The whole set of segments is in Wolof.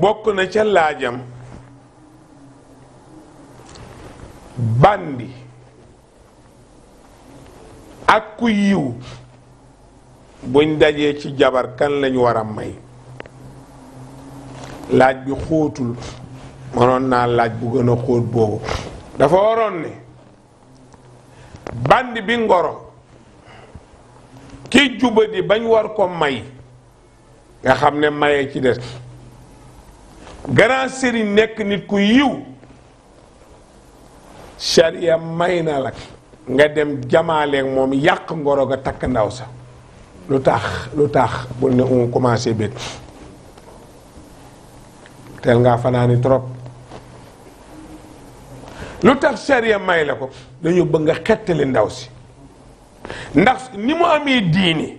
bokk na ca laajam bandi ak ku yiw buñ dajee ci jabar kan lañu war a may. laaj bi xóotul, mënoon naa laaj bu gën a xóot boobu. dafa waroon ne bandi bi ngoro ki jubadi bañ war ko may, nga xam ne maye ci des. grand sëriñ nekk nit ku yiw, sharia may na la nga dem jamaaleeg moom yàq ngoro ga takk ndaw sa. lu tax bul ne on commencé bét teel ngaa fanaani trop. lu tax sharia may la ko, dañu bëgg nga xettali ndaw si, ndax ni mu amee diini,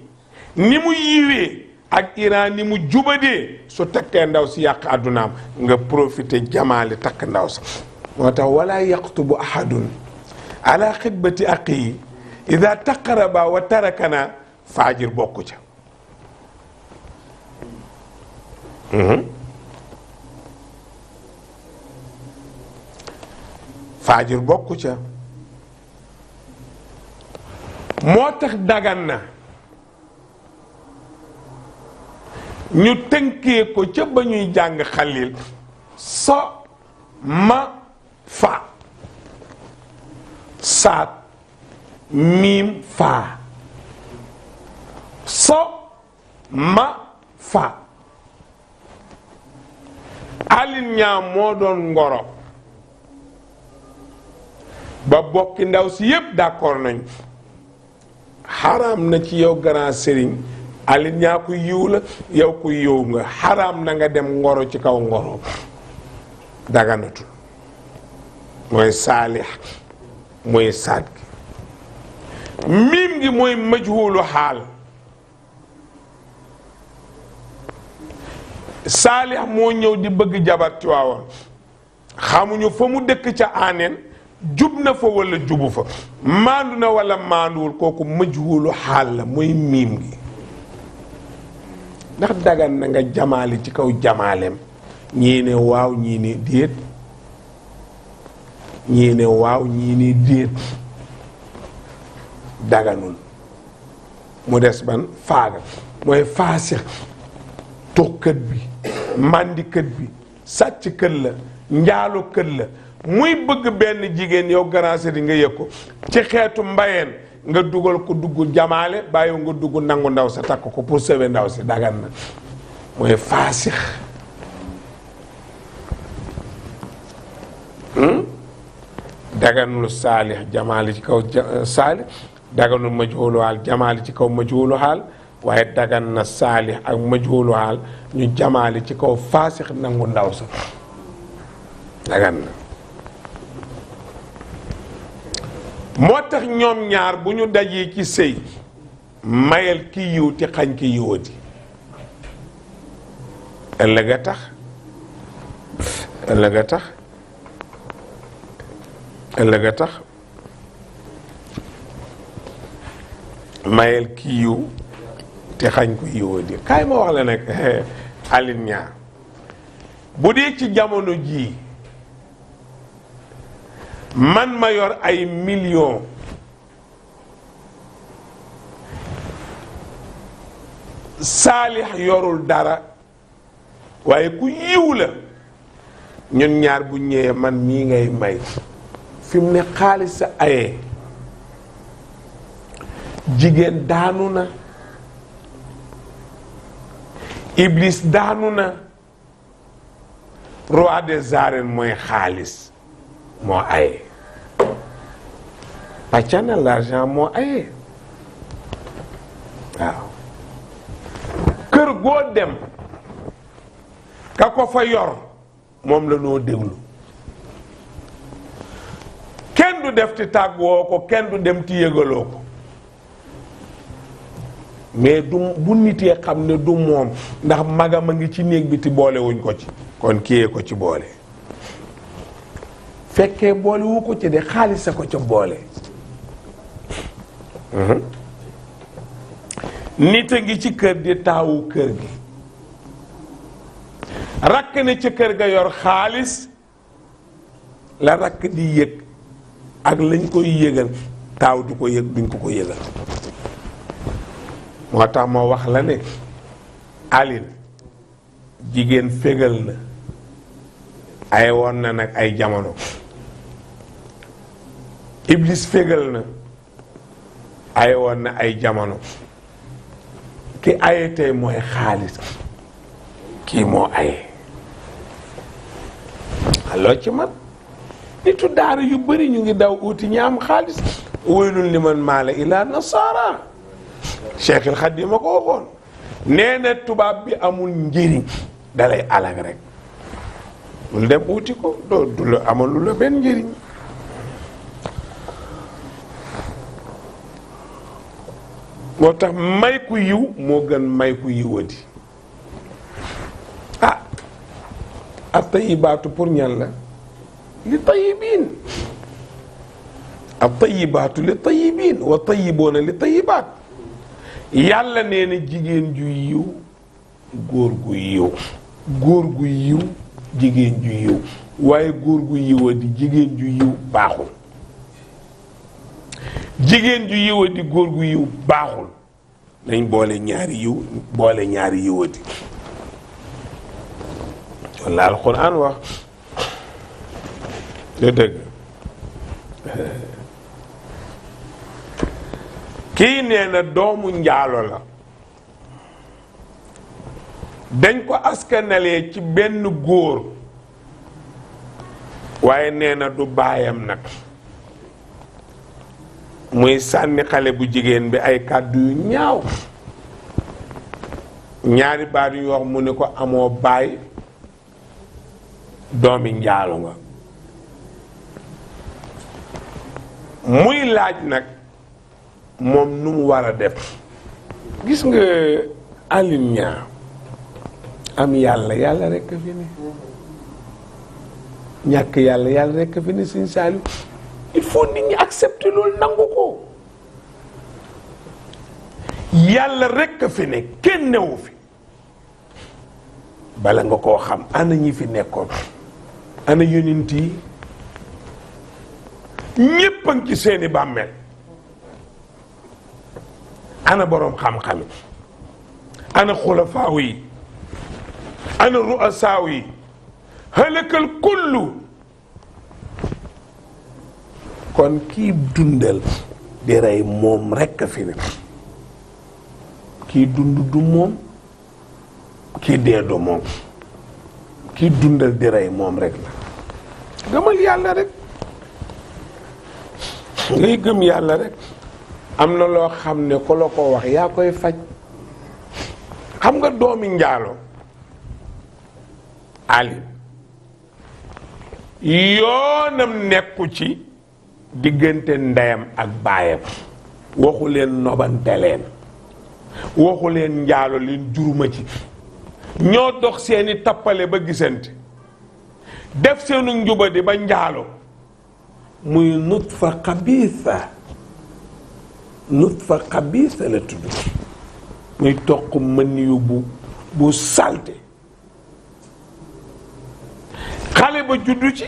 ni mu yiwee ak Iran ni mu jubadee, su takkee ndaw si yàq àddunaam nga profité jamaali takk ndaw sa. moo tax wala yaqtubu ahadun ala xitbati aqiyi ida taqaraba wa tarakana faajir bokku ca. faajir bokku ca. moo tax dagan na ñu tënkee ko ca ba ñuy jàng xalil so ma fa saat miim faa so ma fa. alin ñaa moo doon ngoro ba bokki ndaw si yépp d'accord nañ xaraam na ci yow grand sëriñ alin ñaa ku yiw la, yow ku yiw nga, xaraam na nga dem ngoro ci kaw ngoro, daganatul. mooy saalix mooy saat gi. miim gi mooy majhulu xaal. saalix moo ñëw di bëgg jabar ci waawoon, xamuñu fa mu dëkk ca aaneen, jub na fa wala jubu fa, maandu na wala maanduwul, kooku majhulu xaal la, mooy miim gi. ndax dagan na nga jamaali ci kaw jamaaleem, ñii ne waaw ñii ne déet, ñii ne waaw ñii ne déet, daganul. mu des ban faaga mooy faasix, tuxkat bi, màndikat bi, sàcckat la, njaalokat la, muy bëgg benn jigéen yow grand sëriñ nga yëg ko ci xeetu mbayeen, nga dugal ko dugg jamaale, bàyyi nga dugg nangu ndaw sa takk ko pour sauver ndaw si, dagan na. mooy faasix. daganul saalix jamaali ci kaw saalix, daganul majhulu haal jamaali ci kaw majhulu haal, waaye dagan na saalix ak majhulu haal ñu jamaali ci kaw faasix nangu ndaw sa, dagan na. moo tax ñoom ñaar bu ñu dajee ci sëy, mayal ki yiw te xañ ki yiwati. ëllëg a tax ëllëg a tax ëllëg a tax mayal ki yiw te xañ ko yiwati. kaay ma wax la nag Alioune Niang, bu dee ci jamono jii man ma yor ay millions, saalix yorul dara waaye ku yiw la, ñun ñaar bu ñëwee man mii ngay may, fi mu ne xaalis sa ayee, jigéen daanu na, iblis daanu na, roi des arènes mooy xaalis moo aye, pàccana l'argent moo aye. waaw kër goo dem ka ko fa yor moom la noo déglu, kenn du def ti tàggoo ko, kenn du dem ti yëgaloo ko. mais du bu nitee xam ne du moom, ndax magam a ngi ci néeg bi ti boole wuñ ko ci, kon kiyee ko ci boole. fekkee boole wu ko ci de xaalis a ko ca boole. nit a ngi ci kër di taawu kër gi, rakk ne ca kër ga yor xaalis la rakk di yëg ak lañ koy yëgal taaw du ko yëg duñ ko yëgal. moo tax ma wax la ne Aline jigéen fégal na ay woon na nag ay jamono, Iblis fégal na ay woon na ay jamono, ki aye tey mooy xaalis, kii moo aye. loo ci man nitu daara yu bëri ñu ngi daw uti ñaam xaalis. waylun liman maala ila nasara, Cheikh El Khadim ma ko waxoon nee na tubaab bi amul njëriñ, dalay alag rek. bul dem uti ko doo du la amal lu la benn njëriñ. moo tax may ku yiw moo gën may ku yiwadi. ak tayibaatu pour ñan la? li tayibiin. ak tayibaatu li tayibiin wa tayiboona li tayibaat. yàlla nee na jigéen ju yiw góor gu yiw, góor gu yiw jigéen ju yiw, waaye góor gu yiwadi jigéen ju yiw baaxul. jigéen ju yiwadi góor gu yiw baaxul. nañ boole ñaari yiw, boole ñaari yiwadi. walla alxuraan wax de dëgg. kii nee na doomu njaalo la, dañ ko askanalee ci benn góor, waaye nee na du baayam nag. muy sànni xale bu jigéen bi ay kàddu yu ñaaw, ñaari baat yu wax mu ne ko amoo baay, doomi njaalo nga. muy laaj nag moom nu mu war a def. gis nga Alioune Niang am yàlla yàlla rekk a fi ne, ñàkk yàlla yàlla rekk a fi ne. Sëñ Saliou il faut nit ñi accepter loolu, nangu ko. yàlla rekk a fi ne, kenn newu fi. bala nga koo xam ana ñi fi nekkoon, ana yonent yi, ñépp a ngi ci seeni bàmmeel. ana boroom xam-xam, ana xulafaaw yi, ana ru'asaaw yi, halakal kullu. kon kii dundal di rey moom rekk a fi ne. kii dund du moom, kii dee du moom. kii dundal di rey moom rekk la. gëmal yàlla rekk, ngay gëm yàlla rekk. am na loo xam ne ku la ko wax yaa koy faj. xam nga doomi njaalo Ali yoonam nekku ci diggante ndeyam ak baayam. waxu leen nobante leen, waxu leen njaalo leen juruma ci. ñoo dox seeni tappale ba gisante, def seenu njubadi ba njaalo. muy nutfa xabiisa, nutfa xabiisa la tudd. muy toq mën yu bu salte. xale ba juddu ci,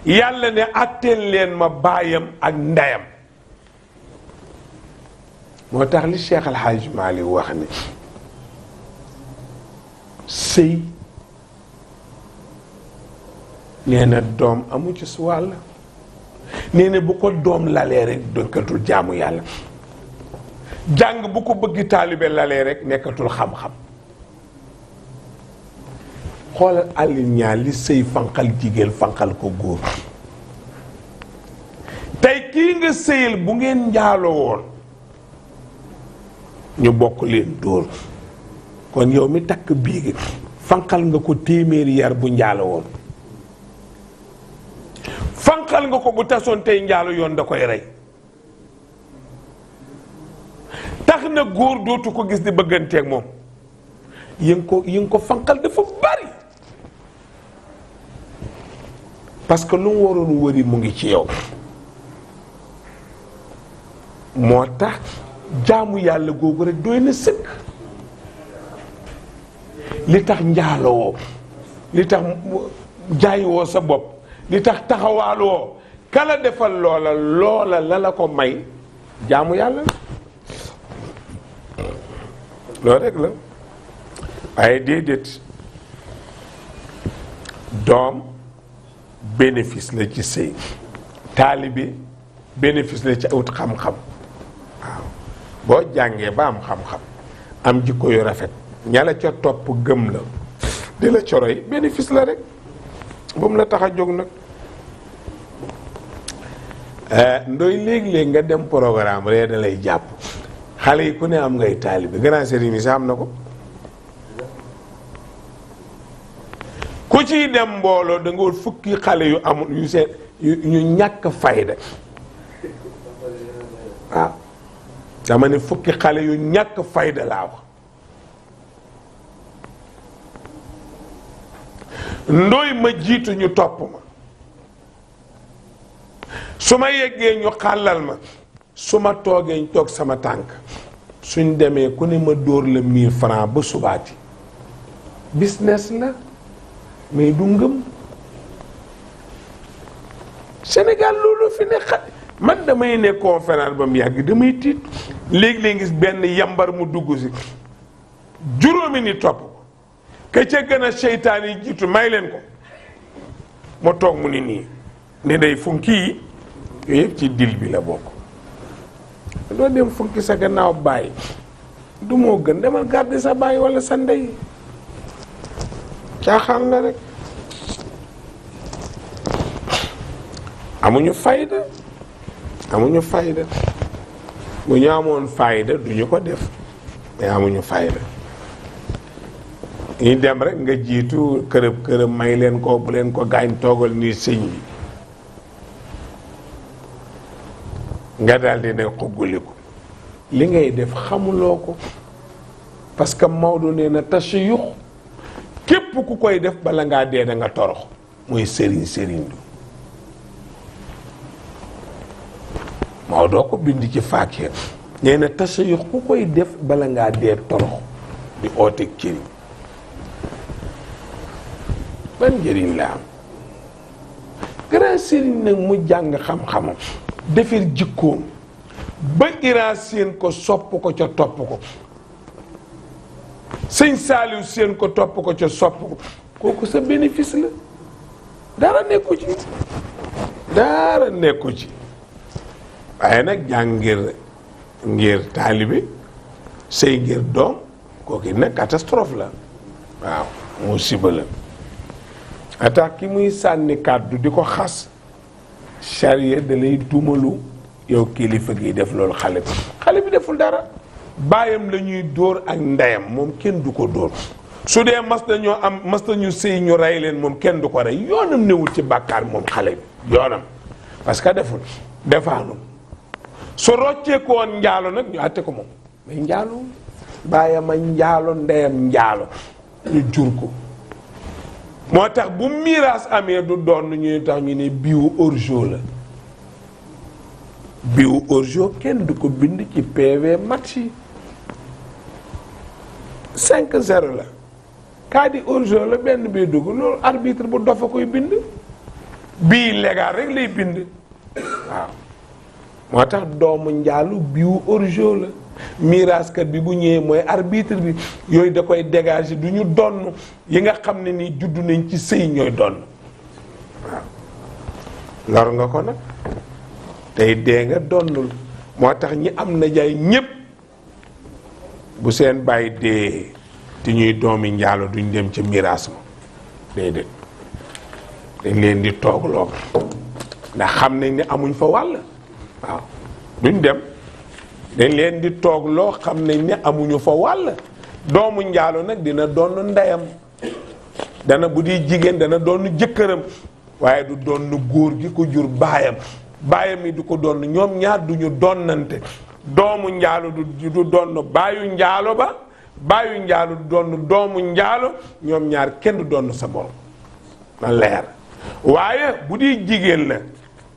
yàlla ne àtteel leen ma baayam ak ndeyam. moo tax li Cheikh El Hadj Malick wax ne sëy nee na doom amu ci su wàll. nee na bu ko doom lalee rek dëkkatul jaamu yàlla. jàng bu ko bëgg taalibe lalee rek nekkatul xam-xam. xoolal Alioune Niang li sëy fanqal jigéen fanqal ko góor. tey kii nga sëyal bu ngeen njaaloo woon ñu bokk leen dóor, kon yow mi takk biigi fanqal nga ko téeméeri yar bu njaaloo woon. fanqal nga ko bu tasoon tey njaalo yoon da koy rey. tax na góor dootu ko gis di bëgganteeg moom. yi nga ko fanqal dafa bari, parce que lu mu waroon wëri mu ngi ci yow. moo tax jaamu yàlla googu rek doy na sëkk. li tax njaaloo li tax jaayiwoo sa bopp li tax taxawaaloo kala defal loola la ko may jaamu yàlla loolu rek la waaye déedéet doom bénéfice la ci sëy taalibe bénéfice la ci ut xam-xam waaw boo jàngee ba am xam-xam am jikko yu rafet ñala ca topp gëm la di la coroy bénéfice la rek ba mu la tax a jóg nag ndoy léeg-léeg nga dem programme ree da lay jàpp xale yi ku ne am ngay taalibe grand sëriñ mi sax am na ko ku ciy dem mbooloo da nga wut fukki xale yu amul yu seen ñu ñàkk fayda ah dama ne fukki xale yu ñàkk fayda laa wax ndoy ma jiitu ñu topp ma su ma yeggee ñu xàllal ma su ma toogee ñu toog sama tànk suñ demee ku ne ma dóor la 1000 francs ba subaati business la mais du ngëm Sénégal loolu fi ne xat man damay ne conférence ba mu yàgg damay tiit léegi-léegi gis benn yambar mu dugg si juróomi ni topp ko ka ca gën a seytaan yi jiitu may leen ko mu toog mu ni nii ne day funki yi yooyu yëpp ci dil bi la bokk doo dem funki sa gannaaw bàyyi du moo gën demal garder sa bàyyi walla sa ndey caaxaan la rek amuñu fayda bu ñu amoon fayda duñu ko def mais amuñu fayda ñu dem rek nga jiitu kërëb may leen ko bu leen ko gaañ toogal nii sëñ bi nga daldi ne xugguliku li ngay def xamuloo ko parce que Maodo nee na tashayux képp ku koy def bala ngaa dee da nga torox mooy sëriñ du Maodo ko bind ci faakee nee na tashayux ku koy def bala ngaa dee torox di ooteeg cëriñ ban njëriñ la am grand sëriñ nag mu jàng xam-xamam defar jikkoom ba Iran seen ko sopp ko ca topp ko sëñ Saaliw seen ko topp ko ca sopp ko kooku sa bénéfice la dara nekku ci waaye nag jàng ngir taalibe sëy ngir doom kooku nag catastrophe la waaw musiba la attaque ki muy sànni kàddu di ko xas charia da lay dumalu yow kilifa gi def loolu xale bi deful dara baayam la ñuy dóor ak ndeyam moom kenn du ko dóor su dee mas nañu sëy ñu rey leen moom kenn du ko rey yoonam newul ci bàkkaar moom xale bi yoonam parce que defaanul su roccee ko woon njaalo nag ñu àtte ko moom mais njaalo baayam a njaalo ndeyam njaalo ñu jur ko moo tax bu miraas amee du doon ñuy tax ñu ne biwu orjo la biwu orjo kenn du ko bind ci PV match yi 5-0 la kaa di orjo la benn bii dugg loolu arbitre bu dofa koy bind bii légal rek lay bind waaw moo tax doomu njaalu biwu orjo la miraaskat bi bu ñëwee mooy arbitre bi yooyu da koy dégager du ñu donn yi nga xam ne ni juddu nañ ci sëy ñooy donn waaw lor nga ko nag tey dee nga donnul moo tax ñi am na jaay ñépp bu seen bàyyi dee te ñuy doomi njaalo duñ dem ca miraas ma déedéet dañ leen di toogloo ndax xam nañ ne amuñ fa wàll waaw duñ dem dañ leen di toog loo xam ne ne amuñu fa wàll doomu njaalo nag dina doon ndeyam dana bu di jigéen dana doon jëkkëram waaye du doon góor gi ko jur baayam yi du ko doon ñoom ñaar duñu donnante doomu njaalo du doon baayu njaalo ba baayu njaalo du doon doomu njaalo ñoom ñaar kenn du doon sa borom na leer waaye bu di jigéen la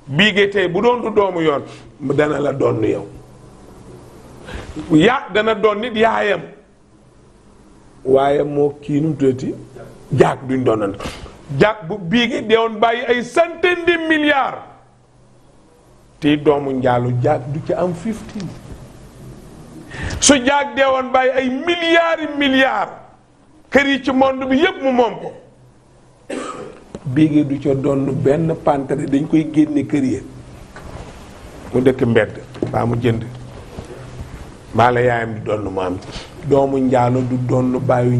biige tey bu doon du doomu yoon dana la doon yow dana doon nit yaayam waaye moo kii nu mu tuddati jaag duñ doonante jaag bu bii gi deewoon bàyyi ay centaine de milliards te doomu njaalu jaag du ci am 15 su jaag deewoon bàyyi ay milliards kër yi ci monde bi yépp mu moom ko bii gi du ca doon benn pantere dañ koy génne kër yi mu dëkk mbedd baa mu jënd maa la yaayam di doon mu am doomu njaalo du doon baayu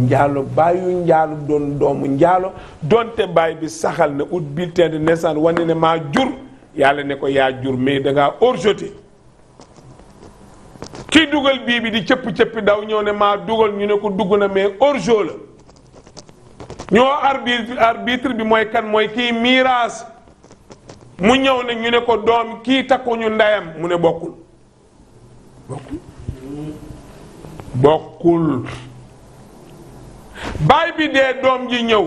njaalo doon doomu njaalo donte baay bi saxal na ut bulletin de naissance wane ne maa jur yàlla ne ko yaa jur mais dangaa hors-jeu kii dugal bii bi di cëpp-cëppi daw ñëw ne maa dugal ñu ne ko dugg na mais hors-jeu la ñoo arbitre bi mooy kan mooy kii miiraas mu ñëw ne ñu ne ko doom kii takkuñu ndeyam mu ne bokkul baay bi dee doom ji ñëw